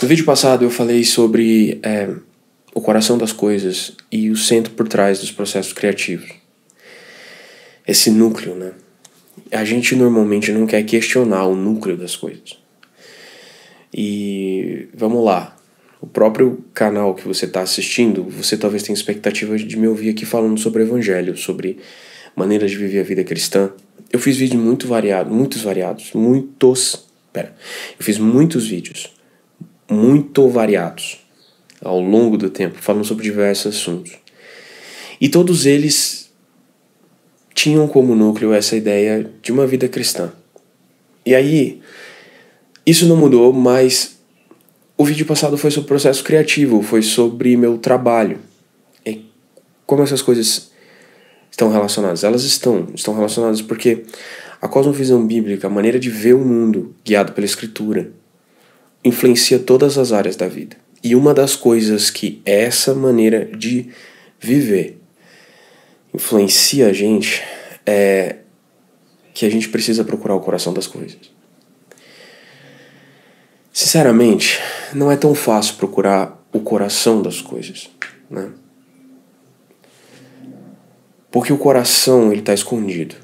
No vídeo passado eu falei sobre o coração das coisas e o centro por trás dos processos criativos. Esse núcleo, né? A gente normalmente não quer questionar o núcleo das coisas. E vamos lá. O próprio canal que você está assistindo, você talvez tenha expectativa de me ouvir aqui falando sobre o evangelho, sobre maneiras de viver a vida cristã. Eu fiz vídeos Eu fiz muitos vídeos muito variados ao longo do tempo, falando sobre diversos assuntos. E todos eles tinham como núcleo essa ideia de uma vida cristã. E aí, isso não mudou, mas o vídeo passado foi sobre processo criativo, foi sobre meu trabalho. E como essas coisas estão relacionadas? Elas estão relacionadas porque a cosmovisão bíblica, a maneira de ver o mundo guiado pela Escritura, influencia todas as áreas da vida. E uma das coisas que essa maneira de viver influencia a gente é que a gente precisa procurar o coração das coisas. Sinceramente, não é tão fácil procurar o coração das coisas, né? Porque o coração, ele está escondido.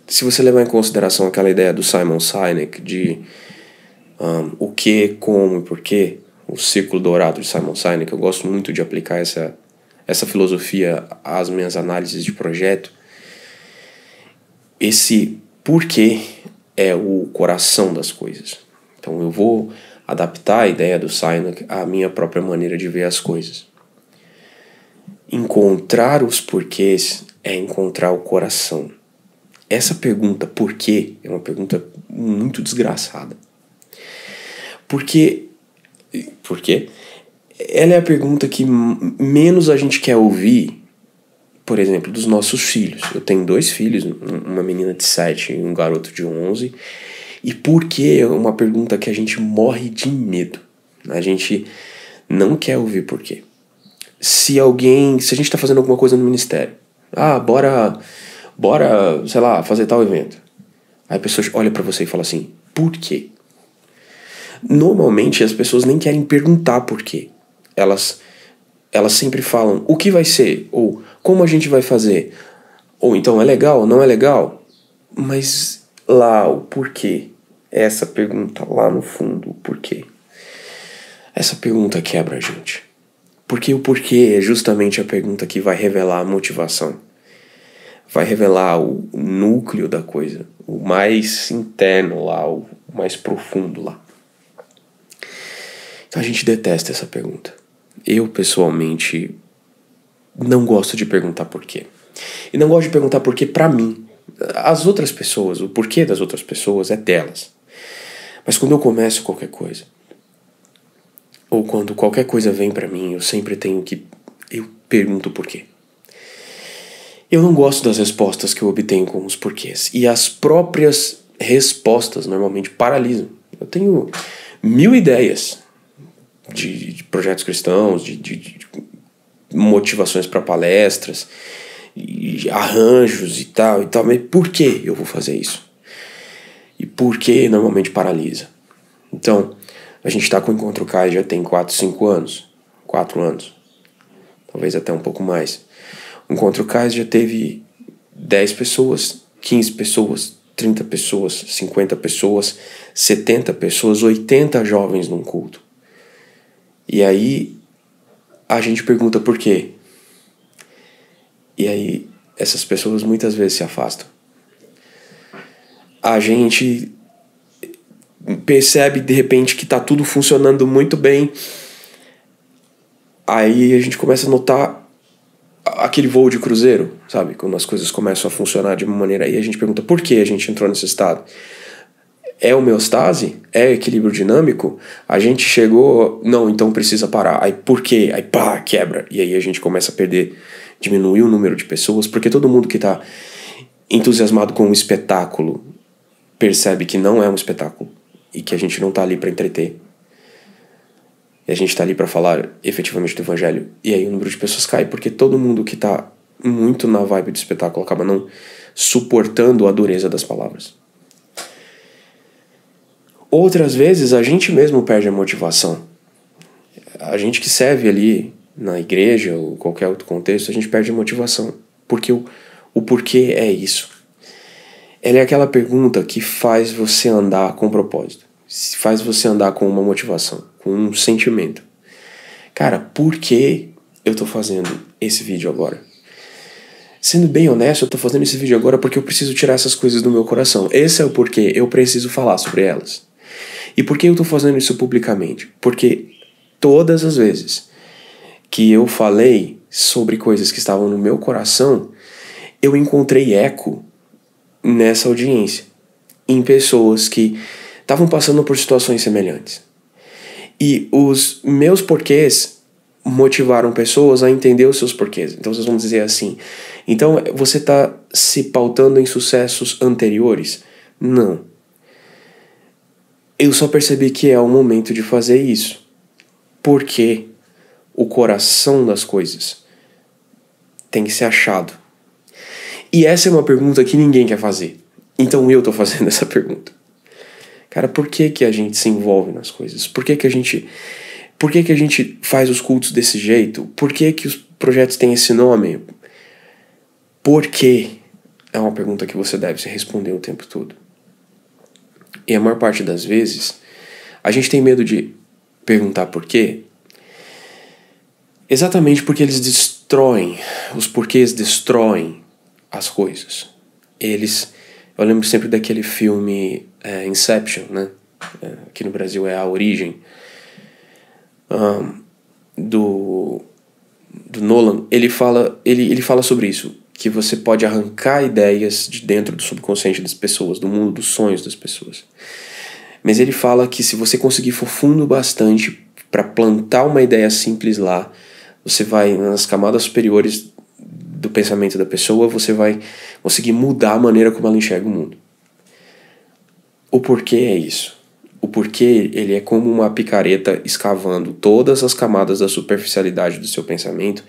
Se você levar em consideração aquela ideia do Simon Sinek de o que, como e porquê, o círculo dourado de Simon Sinek, eu gosto muito de aplicar essa filosofia às minhas análises de projeto. Esse porquê é o coração das coisas. Então eu vou adaptar a ideia do Sinek à minha própria maneira de ver as coisas. Encontrar os porquês é encontrar o coração. Essa pergunta, por quê, é uma pergunta muito desgraçada. Por quê? Ela é a pergunta que menos a gente quer ouvir, por exemplo, dos nossos filhos. Eu tenho 2 filhos, uma menina de 7 e um garoto de 11. E por que é uma pergunta que a gente morre de medo? A gente não quer ouvir por quê. Se a gente está fazendo alguma coisa no ministério, bora, sei lá, fazer tal evento. Aí a pessoa olha pra você e fala assim, por quê? Normalmente as pessoas nem querem perguntar por quê. Elas sempre falam o que vai ser, ou como a gente vai fazer, ou então é legal, não é legal. Mas lá, o porquê, essa pergunta lá no fundo, o porquê, essa pergunta quebra a gente. Porque o porquê é justamente a pergunta que vai revelar a motivação. Vai revelar o núcleo da coisa, o mais interno lá, o mais profundo lá. Então a gente detesta essa pergunta. Eu, pessoalmente, não gosto de perguntar por quê. E não gosto de perguntar por quê pra mim. As outras pessoas, o porquê das outras pessoas é delas. Mas quando eu começo qualquer coisa, ou quando qualquer coisa vem pra mim, eu pergunto por quê. Eu não gosto das respostas que eu obtenho com os porquês. E as próprias respostas normalmente paralisam. Eu tenho 1000 ideias de projetos cristãos, de motivações para palestras, arranjos e tal, mas por que eu vou fazer isso? E por que normalmente paralisa? Então, a gente está com o Encontro CAI já tem 4 anos, talvez até um pouco mais. O Encontro CAI já teve 10 pessoas, 15 pessoas, 30 pessoas, 50 pessoas, 70 pessoas, 80 jovens num culto. E aí a gente pergunta por quê. E aí essas pessoas muitas vezes se afastam. A gente percebe de repente que tá tudo funcionando muito bem. Aí a gente começa a notar aquele voo de cruzeiro, sabe? Quando as coisas começam a funcionar de uma maneira. Aí a gente pergunta por que a gente entrou nesse estado. É homeostase? É equilíbrio dinâmico? A gente chegou... Não, então precisa parar. Aí por quê? Aí pá, quebra. E aí a gente começa a diminuir o número de pessoas, porque todo mundo que tá entusiasmado com um espetáculo percebe que não é um espetáculo e que a gente não tá ali para entreter. E a gente tá ali para falar efetivamente do evangelho. E aí o número de pessoas cai, porque todo mundo que tá muito na vibe do espetáculo acaba não suportando a dureza das palavras. Outras vezes a gente mesmo perde a motivação. A gente que serve ali na igreja ou qualquer outro contexto, a gente perde a motivação. Porque o porquê é isso. Ela é aquela pergunta que faz você andar com propósito. Faz você andar com uma motivação, com um sentimento. Cara, por que eu tô fazendo esse vídeo agora? Sendo bem honesto, eu tô fazendo esse vídeo agora porque eu preciso tirar essas coisas do meu coração. Esse é o porquê, eu preciso falar sobre elas. E por que eu tô fazendo isso publicamente? Porque todas as vezes que eu falei sobre coisas que estavam no meu coração, eu encontrei eco nessa audiência, em pessoas que estavam passando por situações semelhantes. E os meus porquês motivaram pessoas a entender os seus porquês. Então vocês vão dizer assim, então você está se pautando em sucessos anteriores? Não. Eu só percebi que é o momento de fazer isso. Porque o coração das coisas tem que ser achado. E essa é uma pergunta que ninguém quer fazer. Então eu tô fazendo essa pergunta. Cara, por que que a gente se envolve nas coisas? Por que que a gente faz os cultos desse jeito? Por que que os projetos têm esse nome? Por quê? É uma pergunta que você deve se responder o tempo todo. E a maior parte das vezes, a gente tem medo de perguntar por quê. Exatamente porque eles destroem, os porquês destroem as coisas. Eu lembro sempre daquele filme Inception, né? Aqui no Brasil é A Origem, do Nolan. Ele fala sobre isso, que você pode arrancar ideias de dentro do subconsciente das pessoas, do mundo dos sonhos das pessoas. Mas ele fala que se você conseguir for fundo bastante para plantar uma ideia simples lá, você vai nas camadas superiores do pensamento da pessoa, você vai conseguir mudar a maneira como ela enxerga o mundo. O porquê é isso. O porquê, ele é como uma picareta escavando todas as camadas da superficialidade do seu pensamento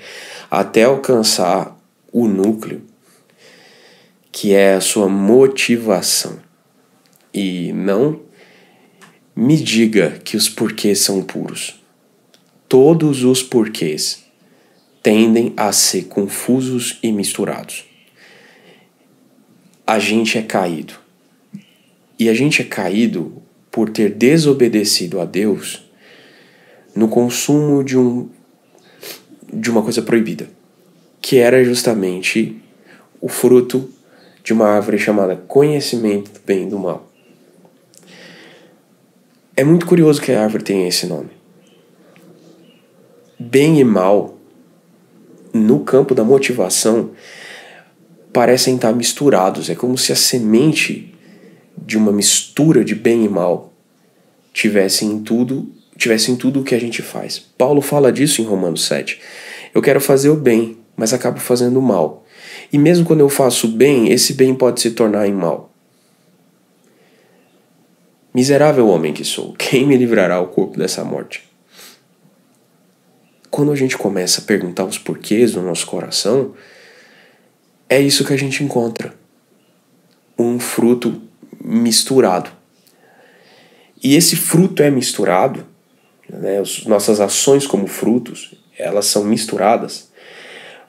até alcançar o núcleo, que é a sua motivação. E não me diga que os porquês são puros. Todos os porquês tendem a ser confusos e misturados. A gente é caído. E a gente é caído por ter desobedecido a Deus no consumo de uma coisa proibida, que era justamente o fruto de uma árvore chamada conhecimento do bem e do mal. É muito curioso que a árvore tenha esse nome. Bem e mal, no campo da motivação, parecem estar misturados. É como se a semente de uma mistura de bem e mal tivesse em tudo o que a gente faz. Paulo fala disso em Romanos 7. Eu quero fazer o bem, mas acabo fazendo o mal. E mesmo quando eu faço o bem, esse bem pode se tornar em mal. Miserável homem que sou, quem me livrará o corpo dessa morte? Quando a gente começa a perguntar os porquês do nosso coração, é isso que a gente encontra. Um fruto misturado. E esse fruto é misturado, né? As nossas ações como frutos, elas são misturadas,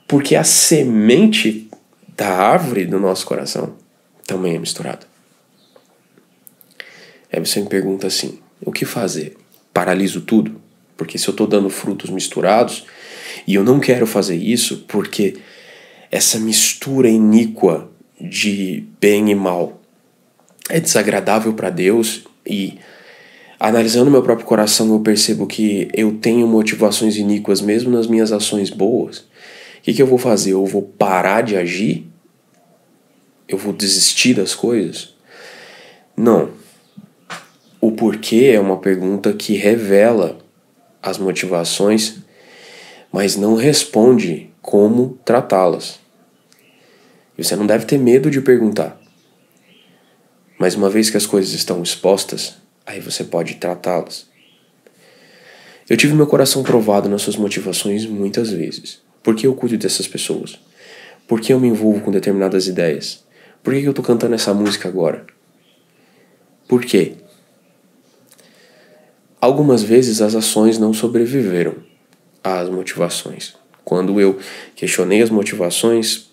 porque a semente da árvore do nosso coração também é misturada. Aí você me pergunta assim, o que fazer? Paraliso tudo? Porque se eu estou dando frutos misturados, e eu não quero fazer isso porque essa mistura iníqua de bem e mal é desagradável para Deus, e analisando meu próprio coração eu percebo que eu tenho motivações iníquas mesmo nas minhas ações boas. O que eu vou fazer? Eu vou parar de agir? Eu vou desistir das coisas? Não. O porquê é uma pergunta que revela as motivações, mas não responde como tratá-las. E você não deve ter medo de perguntar. Mas uma vez que as coisas estão expostas, aí você pode tratá-las. Eu tive meu coração provado nas suas motivações muitas vezes. Por que eu cuido dessas pessoas? Por que eu me envolvo com determinadas ideias? Por que eu estou cantando essa música agora? Por quê? Algumas vezes as ações não sobreviveram às motivações. Quando eu questionei as motivações,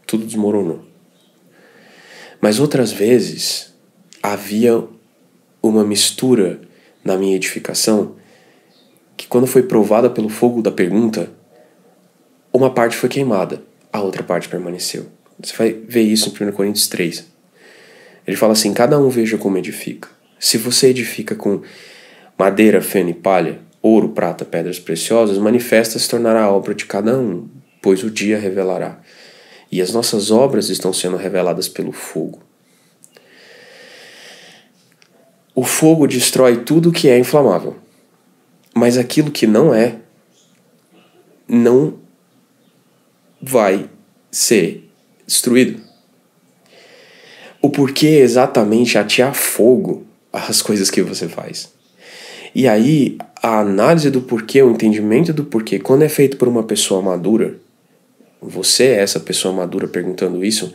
tudo desmoronou. Mas outras vezes havia uma mistura na minha edificação que, quando foi provada pelo fogo da pergunta, uma parte foi queimada, a outra parte permaneceu. Você vai ver isso em 1 Coríntios 3. Ele fala assim: cada um veja como edifica. Se você edifica com madeira, feno e palha, ouro, prata, pedras preciosas, manifesta se tornará a obra de cada um, pois o dia revelará. E as nossas obras estão sendo reveladas pelo fogo. O fogo destrói tudo que é inflamável, mas aquilo que não é, não vai ser destruído. O porquê é exatamente atear fogo às coisas que você faz. E aí, a análise do porquê, o entendimento do porquê, quando é feito por uma pessoa madura, você é essa pessoa madura perguntando isso,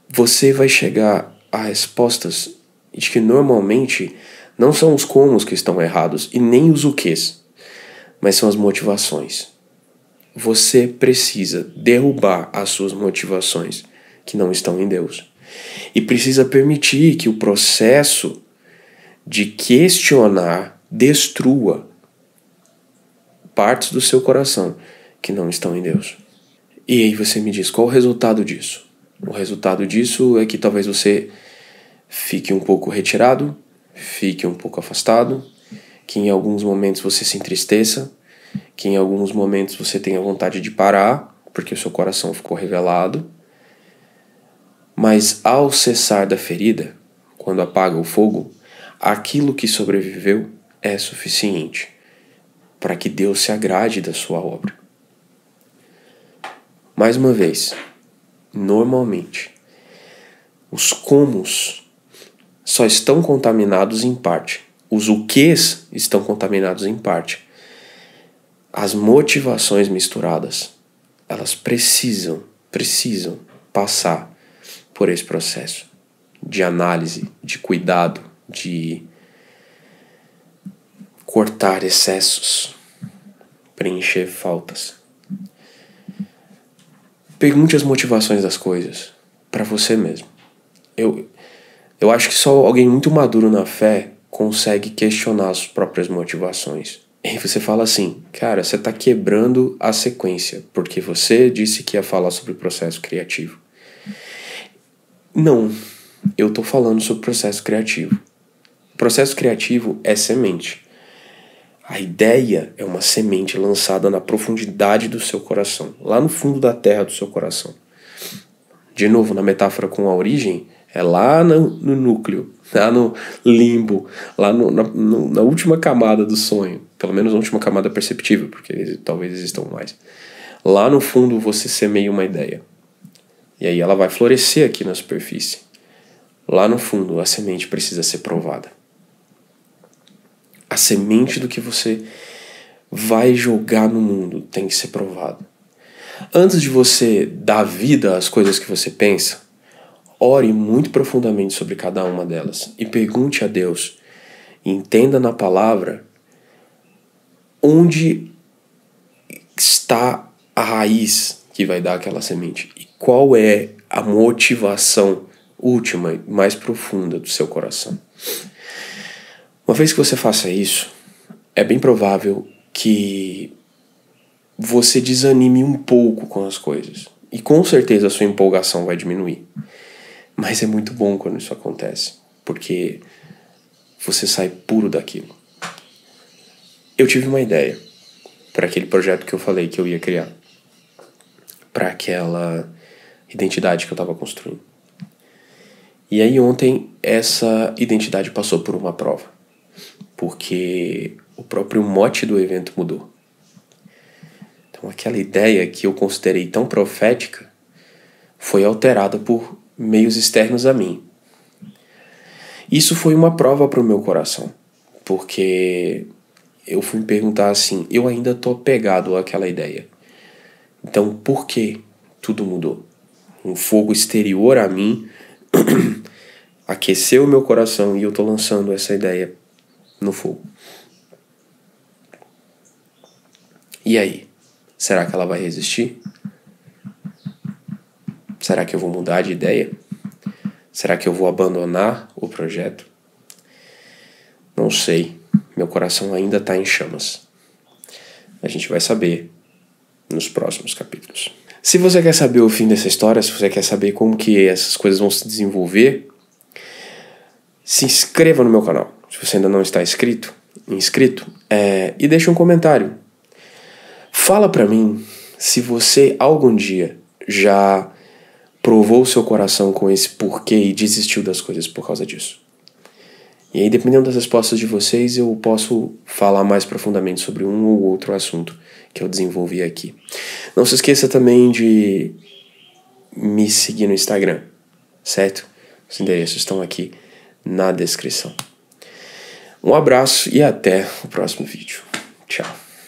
você vai chegar a respostas de que normalmente não são os comos que estão errados e nem os o quês, mas são as motivações. Você precisa derrubar as suas motivações que não estão em Deus. E precisa permitir que o processo de questionar destrua partes do seu coração que não estão em Deus. E aí você me diz, qual o resultado disso? O resultado disso é que talvez você fique um pouco retirado, fique um pouco afastado, que em alguns momentos você se entristeça, que em alguns momentos você tenha vontade de parar, porque o seu coração ficou revelado. Mas ao cessar da ferida, quando apaga o fogo, aquilo que sobreviveu é suficiente para que Deus se agrade da sua obra. Mais uma vez, normalmente, os comos só estão contaminados em parte. Os o quês estão contaminados em parte. As motivações misturadas, elas precisam passar por esse processo de análise, de cuidado, de cortar excessos, preencher faltas. Pergunte as motivações das coisas para você mesmo. Eu acho que só alguém muito maduro na fé consegue questionar as próprias motivações. E você fala assim, cara, você está quebrando a sequência, porque você disse que ia falar sobre o processo criativo. Não, eu estou falando sobre o processo criativo. O processo criativo é semente. A ideia é uma semente lançada na profundidade do seu coração, lá no fundo da terra do seu coração. De novo, na metáfora com a origem, é lá no núcleo, lá no limbo, lá na última camada do sonho. Pelo menos na última camada perceptível, porque talvez existam mais. Lá no fundo você semeia uma ideia. E aí ela vai florescer aqui na superfície. Lá no fundo a semente precisa ser provada. A semente do que você vai jogar no mundo tem que ser provada. Antes de você dar vida às coisas que você pensa, ore muito profundamente sobre cada uma delas e pergunte a Deus, entenda na palavra onde está a raiz que vai dar aquela semente e qual é a motivação última e mais profunda do seu coração. Uma vez que você faça isso, é bem provável que você desanime um pouco com as coisas. E com certeza a sua empolgação vai diminuir. Mas é muito bom quando isso acontece, porque você sai puro daquilo. Eu tive uma ideia para aquele projeto que eu falei que eu ia criar, para aquela identidade que eu estava construindo. E aí ontem essa identidade passou por uma prova, porque o próprio mote do evento mudou. Então aquela ideia que eu considerei tão profética foi alterada por meios externos a mim. Isso foi uma prova para o meu coração, porque eu fui me perguntar assim, eu ainda estou apegado àquela ideia. Então por que tudo mudou? Um fogo exterior a mim aqueceu o meu coração e eu estou lançando essa ideia no fogo. E aí? Será que ela vai resistir? Será que eu vou mudar de ideia? Será que eu vou abandonar o projeto? Não sei. Meu coração ainda está em chamas. A gente vai saber nos próximos capítulos. Se você quer saber o fim dessa história, se você quer saber como que essas coisas vão se desenvolver, se inscreva no meu canal. Se você ainda não está inscrito, e deixa um comentário. Fala pra mim se você algum dia já provou o seu coração com esse porquê e desistiu das coisas por causa disso. E aí, dependendo das respostas de vocês, eu posso falar mais profundamente sobre um ou outro assunto que eu desenvolvi aqui. Não se esqueça também de me seguir no Instagram, certo? Os endereços estão aqui na descrição. Um abraço e até o próximo vídeo. Tchau.